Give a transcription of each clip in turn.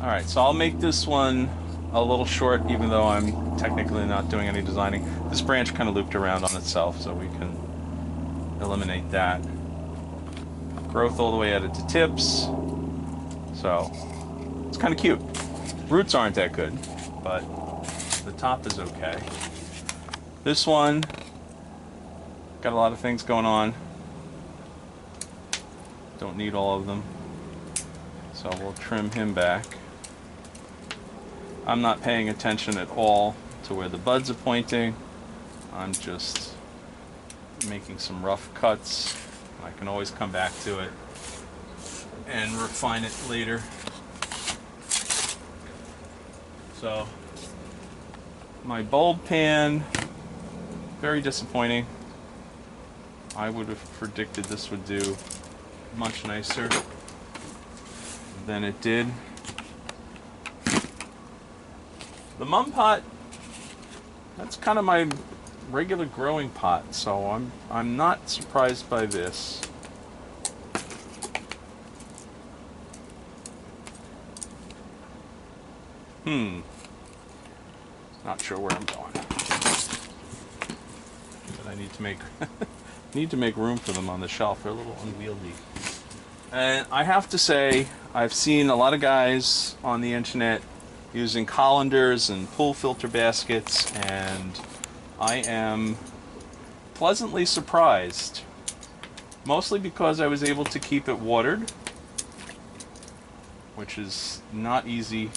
Alright, so I'll make this one a little short, even though I'm technically not doing any designing. This branch kind of looped around on itself, so we can eliminate that. Growth all the way out to tips. So, it's kind of cute. Roots aren't that good, but the top is okay. This one, got a lot of things going on. Don't need all of them. So we'll trim him back. I'm not paying attention at all to where the buds are pointing. I'm just making some rough cuts. I can always come back to it and refine it later. So my bulb pan, very disappointing. I would have predicted this would do much nicer than it did. The mum pot, that's kind of my regular growing pot, so I'm not surprised by this. Not sure where I'm going, but I need to make need to make room for them on the shelf. They're a little unwieldy. And I have to say, I've seen a lot of guys on the internet using colanders and pool filter baskets, and I am pleasantly surprised, mostly because I was able to keep it watered, which is not easy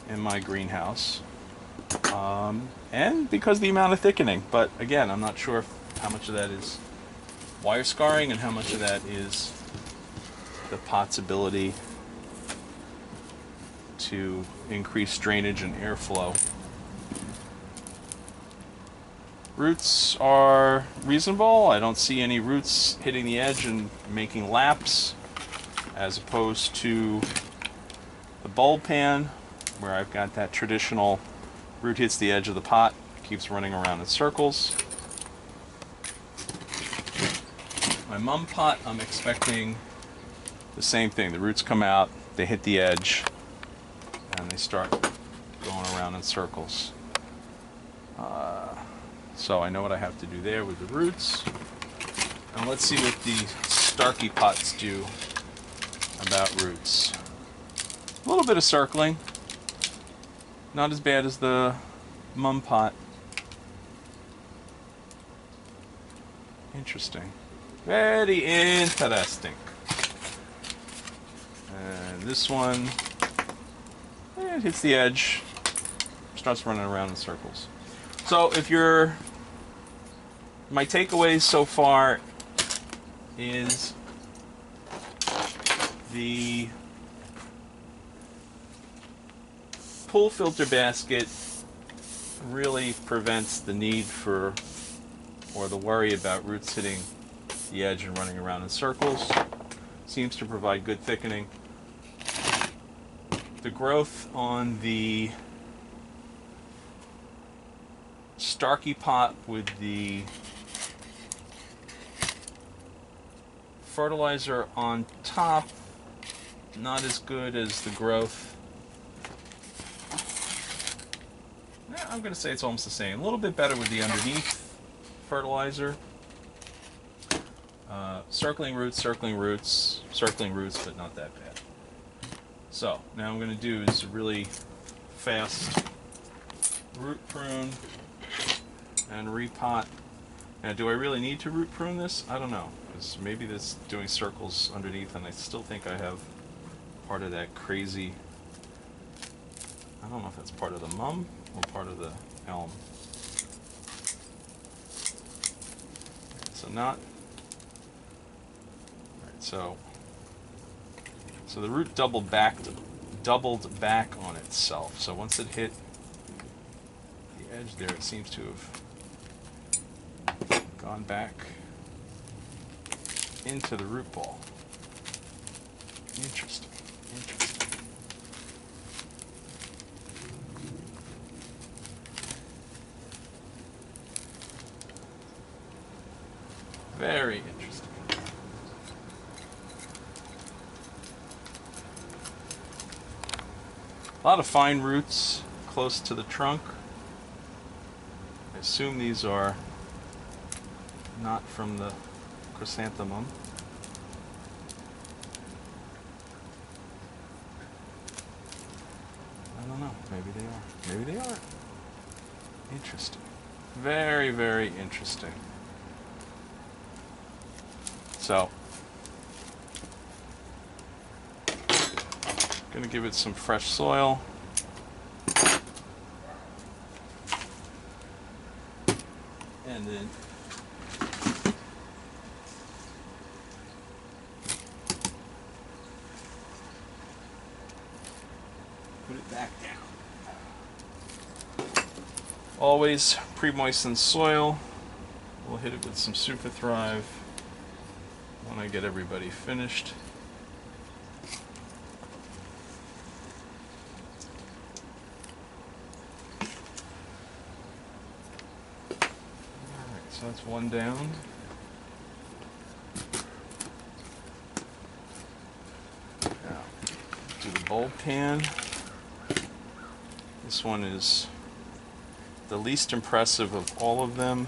in my greenhouse, and because of the amount of thickening. But again, I'm not sure how much of that is wire scarring and how much of that is the pot's ability to increase drainage and airflow. Roots are reasonable. I don't see any roots hitting the edge and making laps, as opposed to the bulb pan, where I've got that traditional root hits the edge of the pot, keeps running around in circles. My mum pot, I'm expecting the same thing. The roots come out, they hit the edge, and they start going around in circles. So I know what I have to do there with the roots. And let's see what the Starkey pots do about roots. A little bit of circling. Not as bad as the mum pot. Interesting. Very interesting. And this one, it hits the edge, starts running around in circles. So if you're, my takeaways so far is the pool filter basket really prevents the need for, or the worry about roots hitting the edge and running around in circles. Seems to provide good thickening. The growth on the Starkey pot with the fertilizer on top, not as good as the growth. I'm going to say it's almost the same. A little bit better with the underneath fertilizer. Circling roots, circling roots, circling roots, but not that bad. So now I'm going to do is a really fast root prune and repot. Now, do I really need to root prune this? I don't know, because maybe this doing circles underneath, and I still think I have part of that crazy. I don't know if that's part of the mum or part of the elm. So not. All right, so the root doubled back on itself. So once it hit the edge there, it seems to have gone back into the root ball. Interesting. Interesting. Very interesting. A lot of fine roots close to the trunk. I assume these are not from the chrysanthemum. I don't know. Maybe they are. Maybe they are. Interesting. Very, very interesting. So, gonna give it some fresh soil. And then put it back down. Always pre-moisten soil. We'll hit it with some Super Thrive when I get everybody finished. Alright, so that's one down. Now, do the bulb pan. This one is the least impressive of all of them.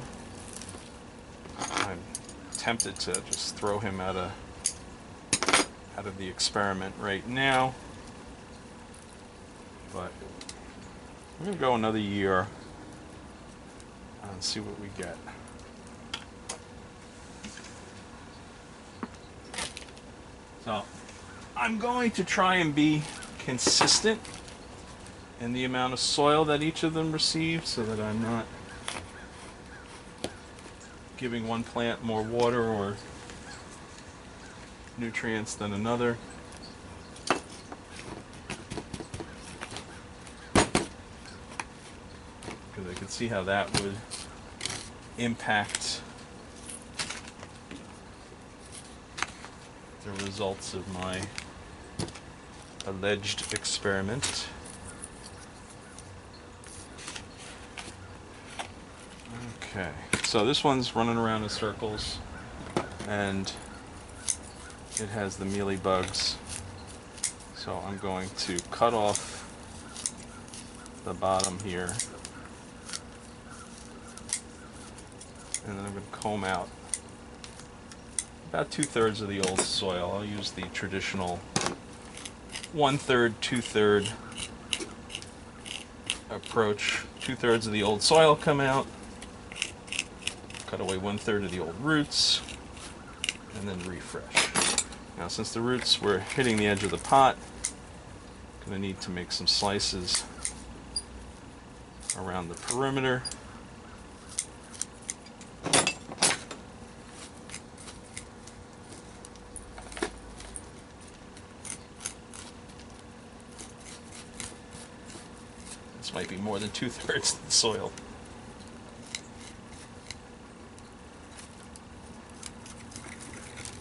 I'm tempted to just throw him out of the experiment right now, but I'm gonna go another year and see what we get. So I'm going to try and be consistent in the amount of soil that each of them receive, so that I'm not giving one plant more water or nutrients than another. Because I could see how that would impact the results of my alleged experiment. Okay, so this one's running around in circles, and it has the mealy bugs. So I'm going to cut off the bottom here, and then I'm going to comb out about 2/3 of the old soil. I'll use the traditional 1/3, 2/3 approach. 2/3 of the old soil come out. Cut away 1/3 of the old roots, and then refresh. Now, since the roots were hitting the edge of the pot, I'm going to need to make some slices around the perimeter. This might be more than 2/3 of the soil.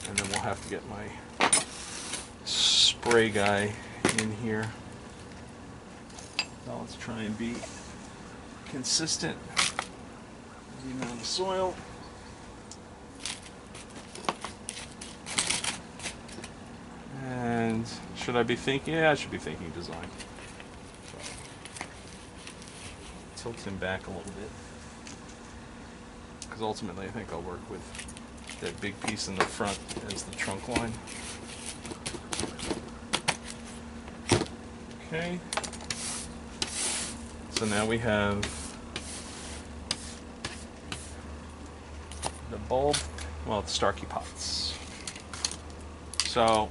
And then we'll have to get my spray guy in here. So let's try and be consistent with the amount of soil. And should I be thinking? Yeah, I should be thinking design. So, tilt him back a little bit, because ultimately I think I'll work with that big piece in the front as the trunk line. Okay. So now we have the bulb, well, it's Starkey pots. So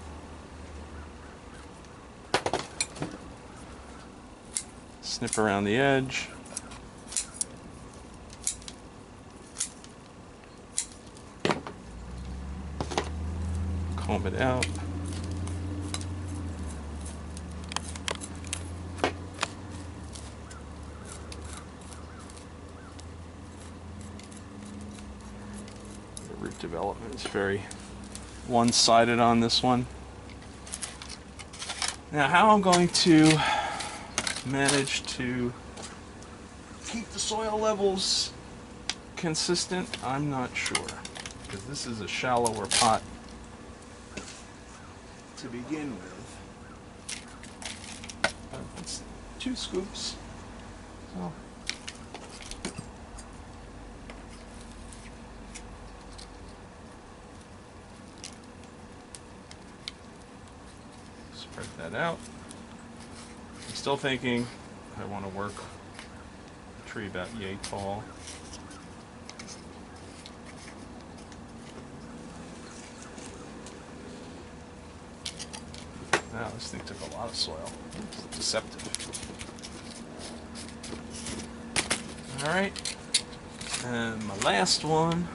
snip around the edge. Comb it out. The root development is very one-sided on this one. Now, how I'm going to manage to keep the soil levels consistent, I'm not sure, because this is a shallower pot to begin with. 2 scoops. So. Spread that out. I'm still thinking I want to work the tree about yay tall. Wow, this thing took a lot of soil. It's deceptive. Alright. And my last one.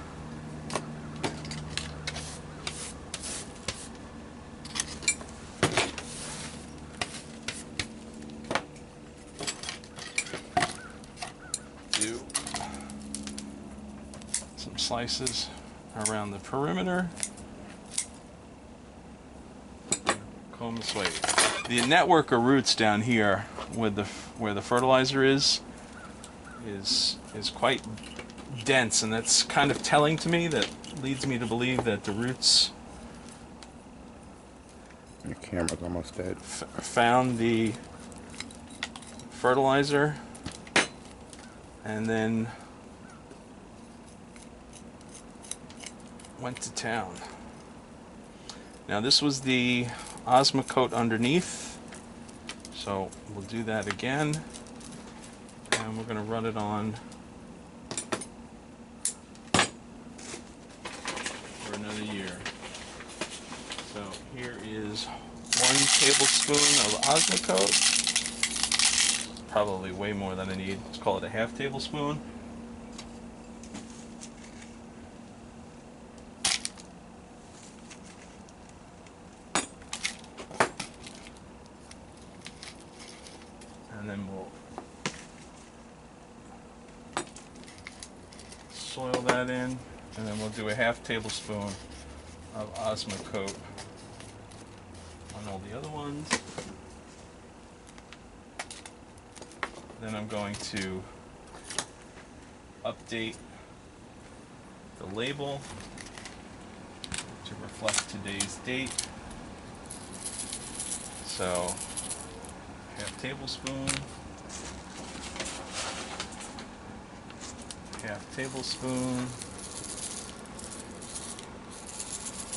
Do some slices around the perimeter. Comb this way. The network of roots down here, with where the fertilizer is quite dense, and that's kind of telling to me. That leads me to believe that the roots. Your camera's almost dead. Found the fertilizer, and then went to town. Now this was the Osmocote underneath, so we'll do that again, and we're going to run it on for another year. So here is 1 tablespoon of Osmocote, probably way more than I need. Let's call it a half tablespoon. And then we'll soil that in, and then we'll do a half tablespoon of Osmocote on all the other ones. Then I'm going to update the label to reflect today's date. So half tablespoon, half tablespoon,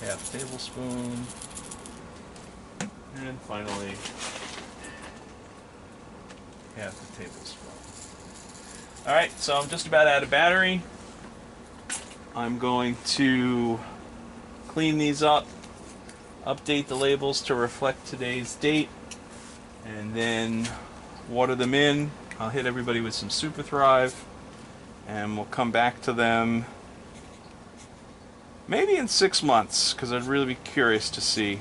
half tablespoon, and finally half a tablespoon. Alright, so I'm just about out of battery. I'm going to clean these up, update the labels to reflect today's date, and then water them in. I'll hit everybody with some Super Thrive, and we'll come back to them maybe in 6 months, because I'd really be curious to see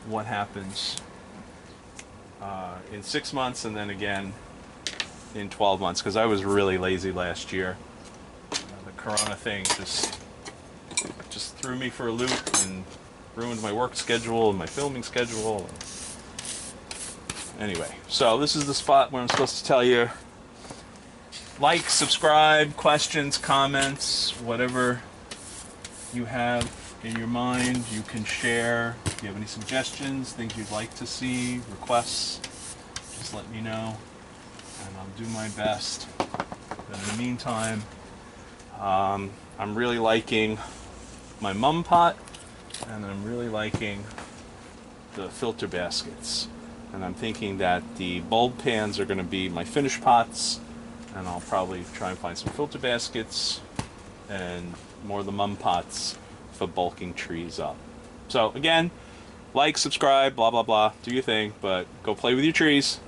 what happens in 6 months, and then again in 12 months, because I was really lazy last year. The Corona thing just threw me for a loop and ruined my work schedule and my filming schedule. Anyway, so this is the spot where I'm supposed to tell you, like, subscribe, questions, comments, whatever you have in your mind, you can share. If you have any suggestions, things you'd like to see, requests, just let me know, and I'll do my best. But in the meantime, I'm really liking my mum pot, and I'm really liking the filter baskets. And I'm thinking that the bulb pans are going to be my finished pots, and I'll probably try and find some filter baskets and more of the mum pots for bulking trees up. So again, like, subscribe, blah blah blah, do your thing, but go play with your trees.